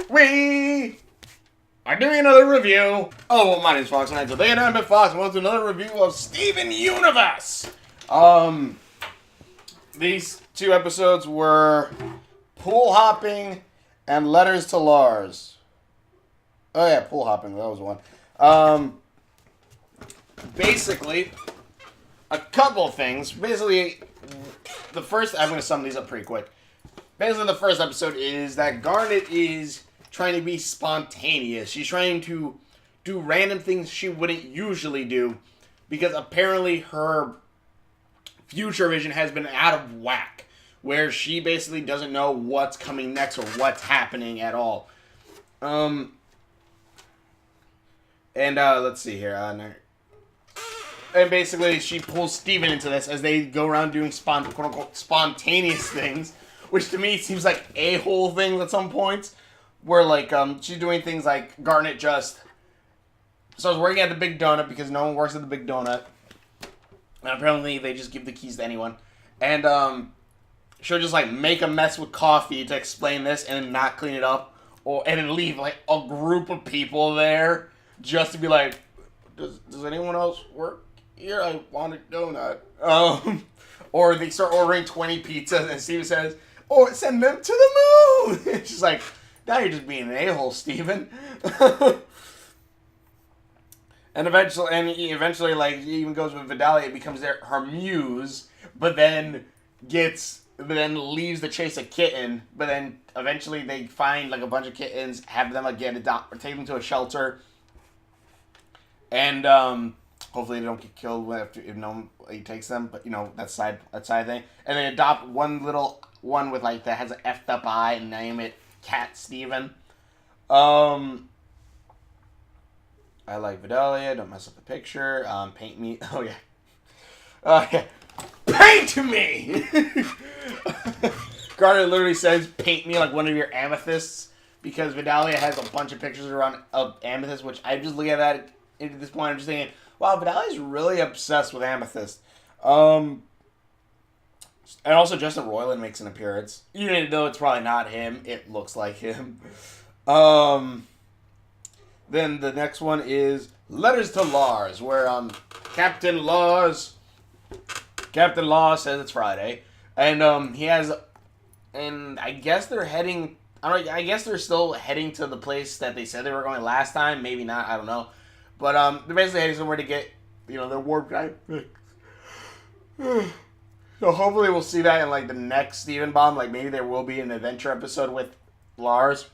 We are doing another review. Oh, well, my name is Fox, and today I'm Bit Fox, and welcome to another review of Steven Universe. These two episodes were Pool Hopping and Letters to Lars. Oh yeah, Pool Hopping, that was one. Basically, a couple things. Basically, the first, I'm going to sum these up pretty quick. Basically, the first episode is that Garnet is trying to be spontaneous. She's trying to do random things she wouldn't usually do because apparently her future vision has been out of whack, where she basically doesn't know what's coming next or what's happening at all. Let's see here. And basically, she pulls Steven into this as they go around doing quote-unquote spontaneous things, which to me seems like a-hole things at some points, where, like, she's doing things like Garnet just starts working at the Big Donut because no one works at the Big Donut. And apparently they just give the keys to anyone. And, she'll just, like, make a mess with coffee to explain this and then not clean it up. And then leave, like, a group of people there just to be like, does anyone else work here? I want a donut. Or they start ordering 20 pizzas and Steven says, oh, send them to the moon! It's just like, now you're just being an a-hole, Steven. And eventually, like, he even goes with Vidalia, becomes her muse, but then leaves to chase a kitten, but then eventually they find, like, a bunch of kittens, have them again or take them to a shelter, and, hopefully they don't get killed if no one takes them, but, you know, that's side thing. And they adopt one little one with, like, that has an effed up eye and name it Cat Steven. I like Vidalia, don't mess up the picture. Paint me. Oh, yeah. Yeah. Paint me! Garnet literally says, paint me like one of your amethysts, because Vidalia has a bunch of pictures around of amethyst, which I just look at that at this point, I'm just thinking, wow, Vidalia's really obsessed with amethyst. And also Justin Roiland makes an appearance. Even though it's probably not him, it looks like him. Then the next one is Letters to Lars, where Captain Lars says it's Friday, and he has, and I guess they're heading. I guess they're still heading to the place that they said they were going last time. Maybe not. I don't know. But they're basically heading somewhere to get, you know, their warp drive fixed. So hopefully we'll see that in, like, the next Steven Bomb. Like, maybe there will be an adventure episode with Lars.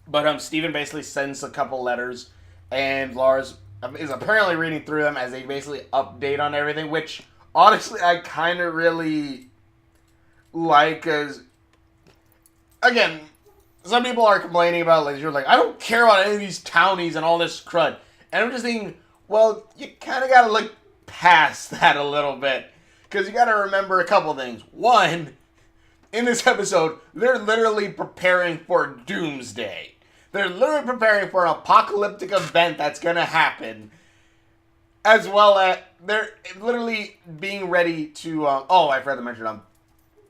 But Steven basically sends a couple letters, and Lars is apparently reading through them as they basically update on everything, which, honestly, I kind of really like, because, again, some people are complaining about, like, you're like, I don't care about any of these townies and all this crud. And I'm just thinking, well, you kind of got to look past that a little bit. Because you got to remember a couple things. One, in this episode, they're literally preparing for doomsday. They're literally preparing for an apocalyptic event that's going to happen. As well as, they're literally being ready to, I forgot to mention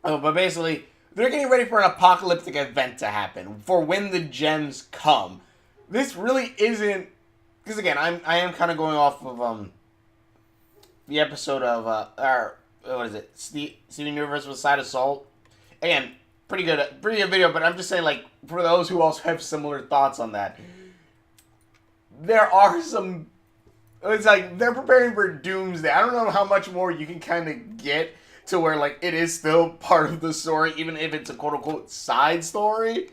but basically, they're getting ready for an apocalyptic event to happen, for when the gems come. This really isn't, because again, I am kind of going off of, the episode of, what is it, Steven Universe with Side Assault. Again, pretty good video, but I'm just saying, like, for those who also have similar thoughts on that, there are some, it's like, they're preparing for doomsday. I don't know how much more you can kind of get to where, like, it is still part of the story, even if it's a quote-unquote side story,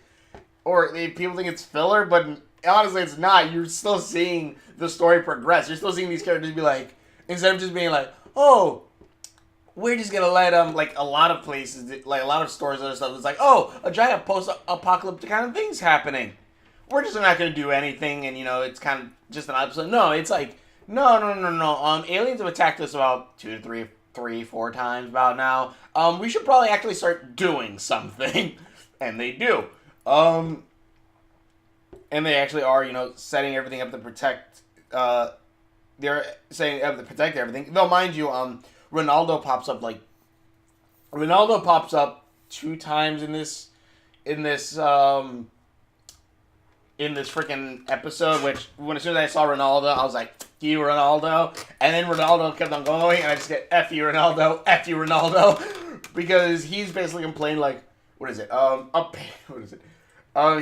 or if people think it's filler, but honestly, it's not. You're still seeing the story progress. You're still seeing these characters be like, instead of just being like, oh, we're just gonna let like a lot of places, like a lot of stores and other stuff, it's like, oh, a giant post-apocalyptic kind of thing's happening. We're just not gonna do anything, and, you know, it's kind of just an episode. No, it's like, no. Aliens have attacked us about 2 to 3, 4 times about now. We should probably actually start doing something, and they do. And they actually are, you know, setting everything up to protect. They're saying to protect everything. Though, mind you, Ronaldo pops up 2 times in this in this freaking episode, which as soon as I saw Ronaldo, I was like, you Ronaldo. And then Ronaldo kept on going, and I just get F you Ronaldo, F you Ronaldo. Because he's basically complaining like, what is it?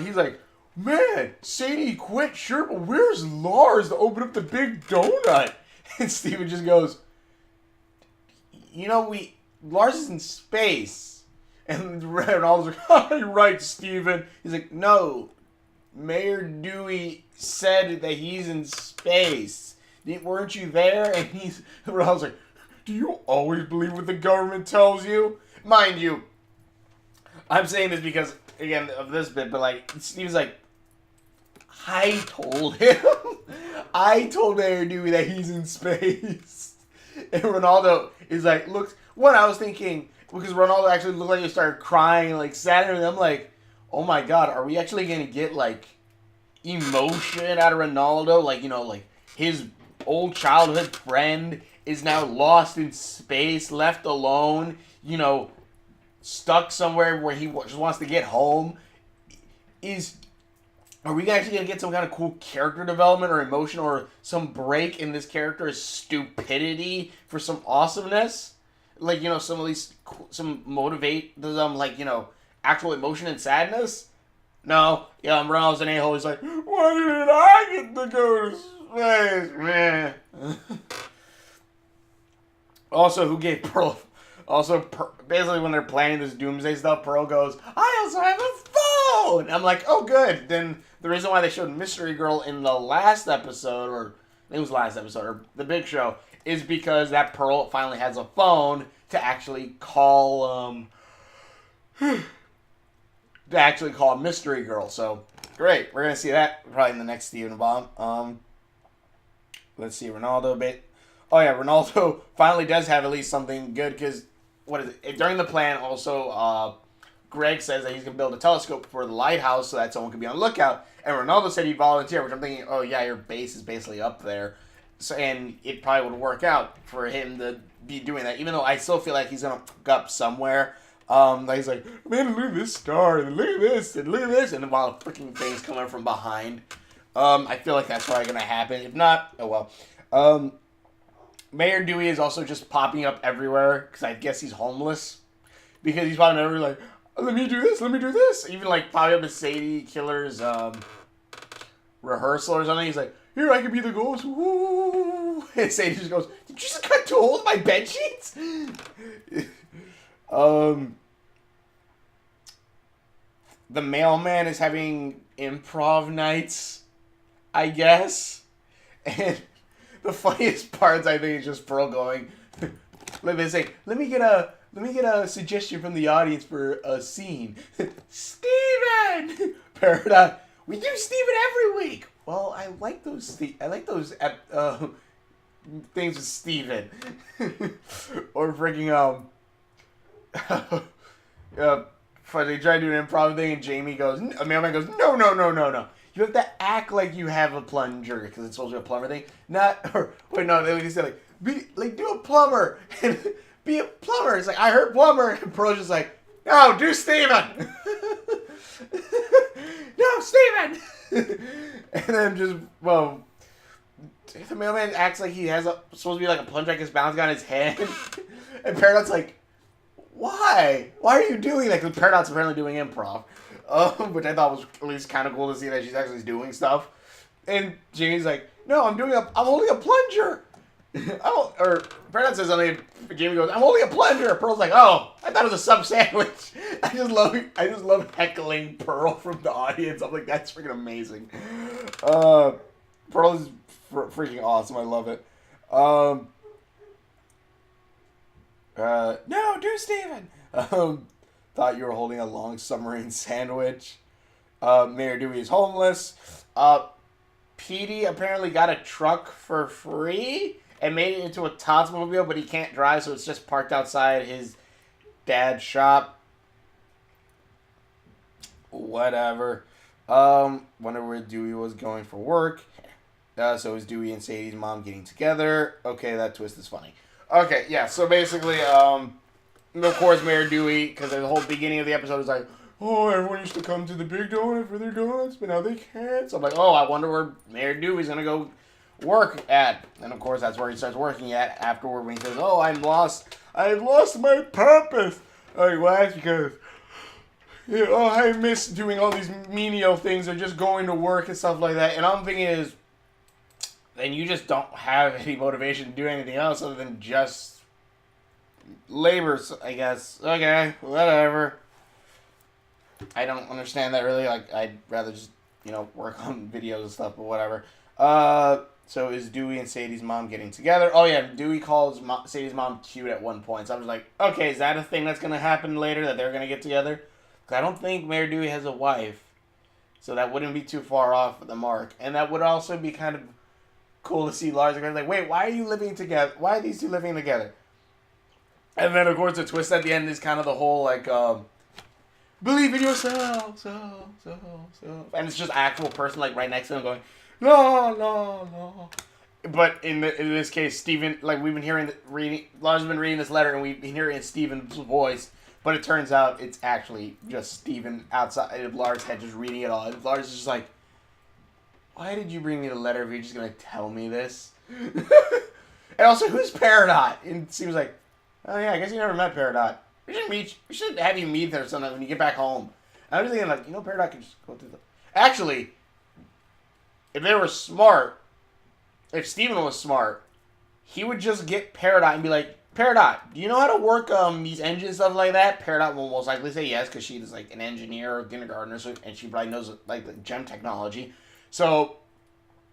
He's like, man, Sadie quit, sure, but where's Lars to open up the big donut? And Steven just goes, Lars is in space. And Ronaldo's like, oh, you're right, Steven. He's like, no, Mayor Dewey said that he's in space. Weren't you there? And Ronaldo's like, do you always believe what the government tells you? Mind you, I'm saying this because, again, of this bit, but, like, Steve's like, I told Mayor Dewey that he's in space. And Ronaldo is like, look, what I was thinking, because Ronaldo actually looked like he started crying, like, sad, and I'm like, oh my god, are we actually going to get, like, emotion out of Ronaldo? Like, like, his old childhood friend is now lost in space, left alone, stuck somewhere where he just wants to get home. Are we actually going to get some kind of cool character development or emotion or some break in this character's stupidity for some awesomeness? Like, some at least, some motivate them, like, actual emotion and sadness? No. Yeah, Ronaldo's an a-hole. He's like, why did I get to go to space, man? Also, who gave Pearl... Also, basically, when they're planning this doomsday stuff, Pearl goes, I also have a phone! I'm like, oh, good. Then the reason why they showed Mystery Girl in the last episode, or I think it was last episode, or the big show, is because that Pearl finally has a phone to actually call, Mystery Girl. So, great. We're going to see that probably in the next Steven Bomb. Let's see, Ronaldo bit. Oh, yeah, Ronaldo finally does have at least something good, because, what is it? During the plan, also, Greg says that he's going to build a telescope for the lighthouse so that someone can be on the lookout. And Ronaldo said he'd volunteer, which I'm thinking, oh, yeah, your base is basically up there. So, and it probably would work out for him to be doing that, even though I still feel like he's going to hook up somewhere. He's like, man, look at this star, and look at this, and look at this, and while the freaking thing's coming from behind. I feel like that's probably going to happen. If not, oh well. Mayor Dewey is also just popping up everywhere, because I guess he's homeless. Because he's popping everywhere like, let me do this. Even like popping up at Sadie Killer's rehearsal or something. He's like, here, I can be the ghost. Woo! And Sadie just goes, did you just cut two holes in my bed sheets? The mailman is having improv nights, I guess. And the funniest parts, I think, is just Pearl going, let me get a suggestion from the audience for a scene. Steven! Paradox, we do Steven every week. Well, I like those things with Steven. Or freaking, they try to do an improv thing, and Jamie goes, mailman goes, no. You have to act like you have a plunger, because it's supposed to be a plumber thing. They said, do a plumber, and be a plumber. It's like, I heard plumber, and Pearl's just like, no, do Steven! No, Steven! And then just, well, the mailman acts like he has supposed to be like a plunger, like his balance gun on his hand. And Paradox like, why? Why are you doing that? Because Paradox is apparently doing improv. Which I thought was at least kind of cool to see that she's actually doing stuff. And Jamie's like, no, I'm holding a plunger. Or Paradox says something, Jamie goes, I'm holding a plunger. Pearl's like, oh, I thought it was a sub sandwich. I just love heckling Pearl from the audience. I'm like, that's freaking amazing. Pearl is freaking awesome. I love it. No, do Steven. Thought you were holding a long submarine sandwich. Mayor Dewey is homeless. Petey apparently got a truck for free and made it into a Totsmobile, but he can't drive, so it's just parked outside his dad's shop. Whatever. Wonder where Dewey was going for work. So is Dewey and Sadie's mom getting together? Okay, that twist is funny. Okay, yeah, so basically, of course, Mayor Dewey, because the whole beginning of the episode is like, oh, everyone used to come to the Big Donut for their donuts, but now they can't. So I'm like, oh, I wonder where Mayor Dewey's going to go work at. And of course, that's where he starts working at afterward when he says, oh, I've lost my purpose. Like, well, that's because, you know, oh, I miss doing all these menial things or just going to work and stuff like that. And I'm thinking is, then you just don't have any motivation to do anything else other than just labor, I guess. Okay, whatever. I don't understand that really. Like, I'd rather just, you know, work on videos and stuff, but whatever. So is Dewey and Sadie's mom getting together? Oh yeah, Dewey calls Sadie's mom cute at one point. So I was like, okay, is that a thing that's going to happen later, that they're going to get together? Because I don't think Mayor Dewey has a wife. So that wouldn't be too far off the mark. And that would also be kind of cool to see Lars again. Like, wait, why are you living together? Why are these two living together? And then, of course, the twist at the end is kind of the whole, like, believe in yourself, and it's just actual person, like, right next to them going, no, no, no. But in this case, Steven, like, we've been Lars has been reading this letter, and we've been hearing Steven's voice, but it turns out it's actually just Steven outside of Lars' head just reading it all. And Lars is just like, why did you bring me the letter if you're just going to tell me this? And also, who's Peridot? And Steven's like, oh yeah, I guess you never met Peridot. We should have you meet her sometime when you get back home. And I was thinking, like, you know, Peridot can just go through the... Actually, if they were smart, if Steven was smart, he would just get Peridot and be like, Peridot, do you know how to work these engines and stuff like that? Peridot will most likely say yes, because she's like an engineer or kindergartner, so, and she probably knows like the gem technology. So,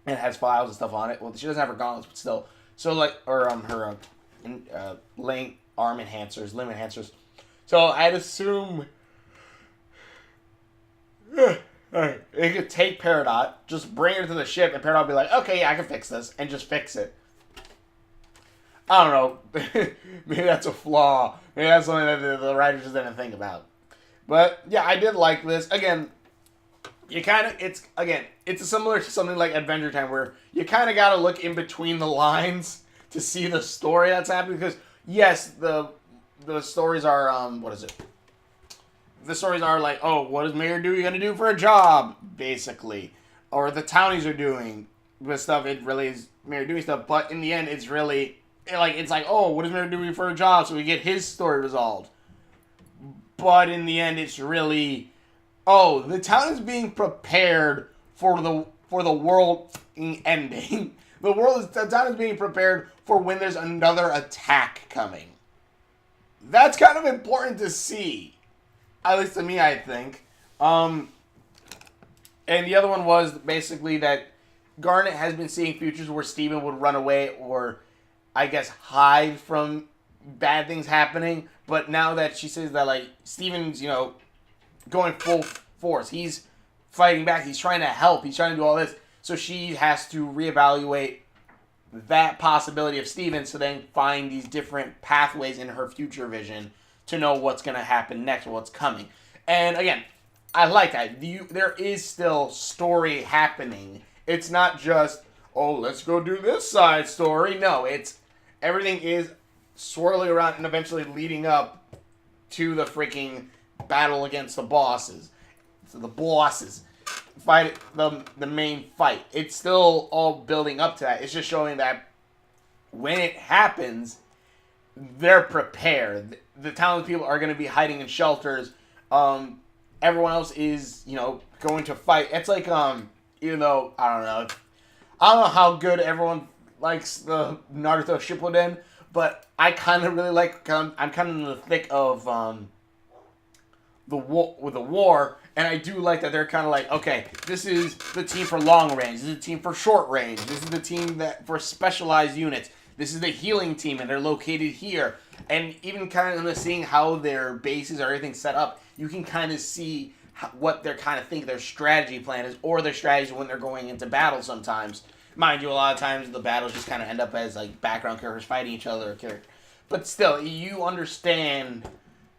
it has files and stuff on it. Well, she doesn't have her gauntlets, but still. So, like, or her limb enhancers. So, I'd assume it could take Peridot, just bring her to the ship, and Peridot would be like, okay, yeah, I can fix this, and just fix it. I don't know. Maybe that's a flaw. Maybe that's something that the writers just didn't think about. But, yeah, I did like this. Again, it's similar to something like Adventure Time, where you kind of got to look in between the lines to see the story that's happening, because, yes, the stories are, what is it? The stories are like, oh, what is Mayor Dewey going to do for a job, basically? Or the townies are doing with stuff. It really is Mayor Dewey stuff. But in the end, it's really, it's like, oh, what is Mayor Dewey for a job? So we get his story resolved. But in the end, it's really, oh, the town is being prepared for the world ending. The town is being prepared for when there's another attack coming. That's kind of important to see. At least to me, I think. And the other one was basically that Garnet has been seeing futures where Steven would run away or, I guess, hide from bad things happening. But now that she says that, like, Steven's, you know, going full force. He's fighting back. He's trying to help. He's trying to do all this. So she has to reevaluate that possibility of Steven to then find these different pathways in her future vision to know what's going to happen next, what's coming. And again, I like that. There is still story happening. It's not just, oh, let's go do this side story. No, everything is swirling around and eventually leading up to the freaking battle against the bosses. So the bosses fight the main fight. It's still all building up to that. It's just showing that when it happens, they're prepared. The townspeople are going to be hiding in shelters. Everyone else is, you know, going to fight. It's like, even though, I don't know how good everyone likes the Naruto Shippuden, but I kind of really like, I'm kind of in the thick of, the war, and I do like that they're kind of like, okay, this is the team for long range, this is the team for short range, this is the team for specialized units, this is the healing team, and they're located here. And even kind of seeing how their bases or everything set up, you can kind of see what they're kind of think their strategy plan is, or their strategy when they're going into battle sometimes. Mind you, a lot of times the battles just kind of end up as like background characters fighting each other. But still, you understand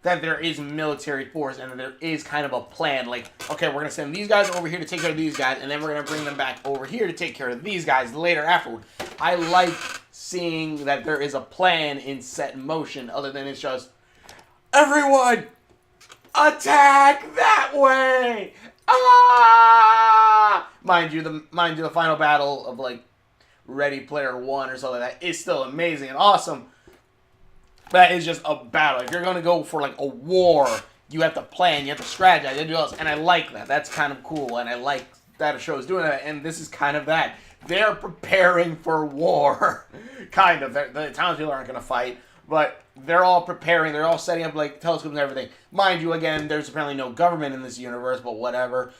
that there is military force and there is kind of a plan. Like, okay, we're going to send these guys over here to take care of these guys, and then we're going to bring them back over here to take care of these guys later afterward. I like seeing that there is a plan in set motion other than it's just, everyone, attack that way. Ah! Mind you, the final battle of like Ready Player One or something like that is still amazing and awesome. That is just a battle. If you're gonna go for like a war, you have to plan, you have to strategize, you have to do all this, and I like that. That's kind of cool, and I like that a show is doing that. And this is kind of that. They're preparing for war, kind of. The townspeople aren't gonna fight, but they're all preparing. They're all setting up like telescopes and everything. Mind you, again, there's apparently no government in this universe, but whatever.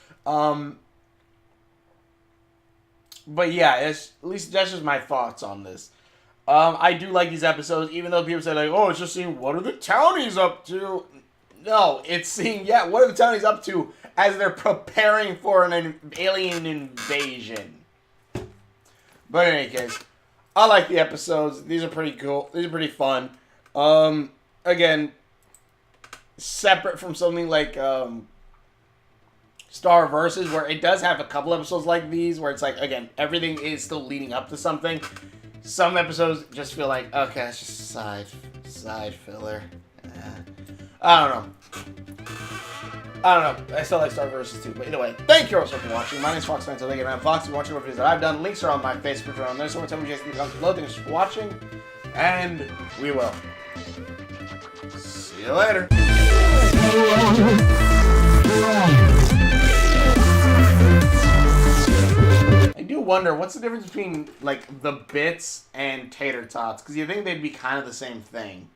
But yeah, at least that's just my thoughts on this. I do like these episodes, even though people say like, oh, it's just seeing what are the townies up to. No, it's seeing, yeah, what are the townies up to as they're preparing for an alien invasion. But in any case, I like the episodes. These are pretty cool. These are pretty fun. Again, separate from something like Star Versus, where it does have a couple episodes like these, where it's like, again, everything is still leading up to something. Some episodes just feel like, okay, it's just side filler. I don't know. I still like Star Versus too. But either way, thank you all so much for watching. My name is Fox Mantle. Thank you, man. Fox, if you're watching more videos that I've done, links are on my Facebook or on there. So tell me what you guys think below. Thanks for watching, and we will see you later. I do wonder what's the difference between like the bits and tater tots, because you think they'd be kind of the same thing.